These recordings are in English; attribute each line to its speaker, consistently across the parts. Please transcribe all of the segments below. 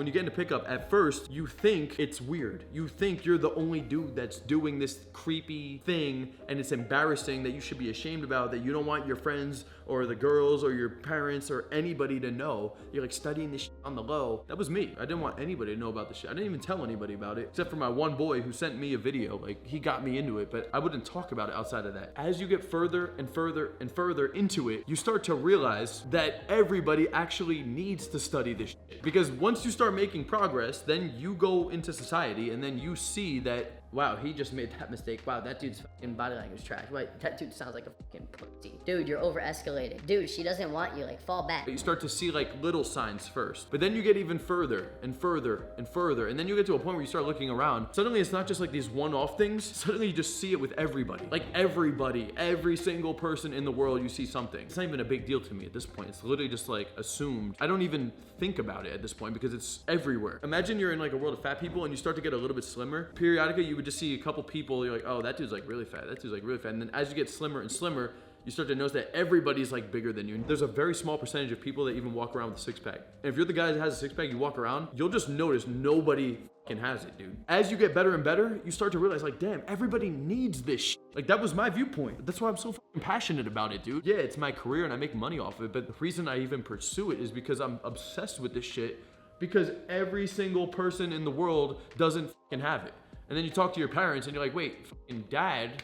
Speaker 1: when you get into pickup, at first, you think it's weird. You think you're the only dude that's doing this creepy thing, and it's embarrassing that you should be ashamed about, that you don't want your friends or the girls or your parents or anybody to know. You're like studying this shit on the low. That was me. I didn't want anybody to know about this shit. I didn't even tell anybody about it, except for my one boy who sent me a video. Like, he got me into it, but I wouldn't talk about it outside of that. As you get further and further and further into it, you start to realize that everybody actually needs to study this shit. Because once you start making progress, then you go into society and then you see that,
Speaker 2: wow, he just made that mistake. Wow, that dude's fucking body language trash. Wait, that dude sounds like a fucking pussy. Dude, you're over escalating. Dude, she doesn't want you, like, fall back.
Speaker 1: you start to see like little signs first, but then you get even further and further and further, and then you get to a point where you start looking around. Suddenly it's not just like these one-off things. Suddenly you just see it with everybody. Like everybody, every single person in the world, you see something. It's not even a big deal to me at this point. It's literally just like assumed. I don't even think about it at this point because it's everywhere. Imagine you're in like a world of fat people and you start to get a little bit slimmer. Periodically, you would just see a couple people, you're like, oh, that dude's like really fat. That dude's like really fat. And then as you get slimmer and slimmer, you start to notice that everybody's like bigger than you. There's a very small percentage of people that even walk around with a six pack. And if you're the guy that has a six pack, you walk around, you'll just notice nobody fucking has it, dude. As you get better and better, you start to realize like, damn, everybody needs this shit. Like that was my viewpoint. That's why I'm so fucking passionate about it, dude. Yeah, it's my career and I make money off of it. But the reason I even pursue it is because I'm obsessed with this shit, because every single person in the world doesn't fucking have it. And then you talk to your parents and you're like, wait, fucking dad,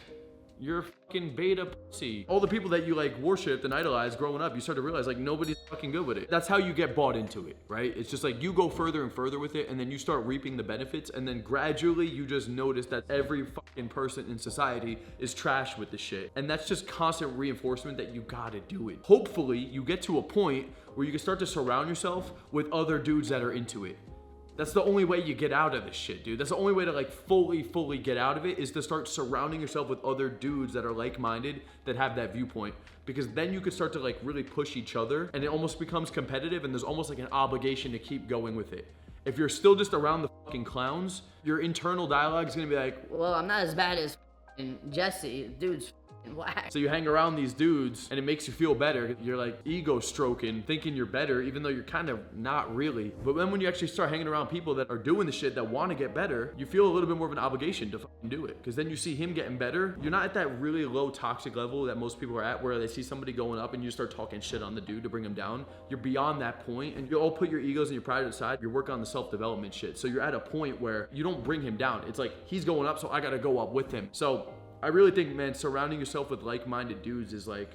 Speaker 1: you're a fucking beta pussy. All the people that you like worshipped and idolized growing up, you start to realize like nobody's fucking good with it. That's how you get bought into it, right? It's just like you go further and further with it and then you start reaping the benefits, and then gradually you just notice that every fucking person in society is trash with the shit. And that's just constant reinforcement that you gotta do it. Hopefully you get to a point where you can start to surround yourself with other dudes that are into it. That's the only way you get out of this shit, dude. That's the only way to like fully get out of it, is to start surrounding yourself with other dudes that are like-minded, that have that viewpoint. Because then you could start to like really push each other and it almost becomes competitive and there's almost like an obligation to keep going with it. If you're still just around the fucking clowns, your internal dialogue is gonna be like,
Speaker 2: well, I'm not as bad as Jesse. Dude's whack.
Speaker 1: so you hang around these dudes and it makes you feel better. You're like ego stroking, thinking you're better, even though you're kind of not really. But then when you actually start hanging around people that are doing the shit, that want to get better, you feel a little bit more of an obligation to fucking do it. Because then you see him getting better. You're not at that really low toxic level that most people are at, where they see somebody going up and you start talking shit on the dude to bring him down. You're beyond that point, and you all put your egos and your pride aside. You're working on the self-development shit. So you're at a point where you don't bring him down. It's like he's going up, so I gotta go up with him. So I really think, man, surrounding yourself with like-minded dudes is like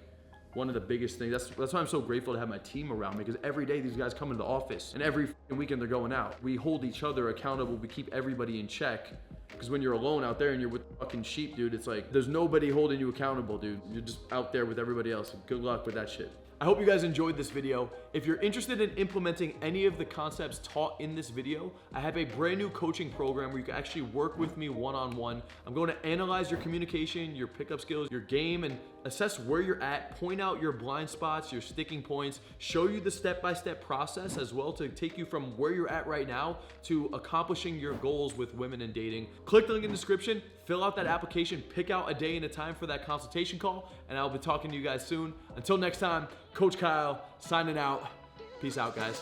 Speaker 1: one of the biggest things. That's why I'm so grateful to have my team around me, because every day these guys come into the office and every weekend they're going out. We hold each other accountable. We keep everybody in check. Because when you're alone out there and you're with fucking sheep, dude, it's like there's nobody holding you accountable, dude. You're just out there with everybody else. Good luck with that shit. I hope you guys enjoyed this video. If you're interested in implementing any of the concepts taught in this video, I have a brand new coaching program where you can actually work with me one-on-one. I'm going to analyze your communication, your pickup skills, your game, and assess where you're at, point out your blind spots, your sticking points, show you the step-by-step process as well to take you from where you're at right now to accomplishing your goals with women and dating. Click the link in the description, fill out that application, pick out a day and a time for that consultation call, and I'll be talking to you guys soon. Until next time, Coach Kyle signing out. Peace out, guys.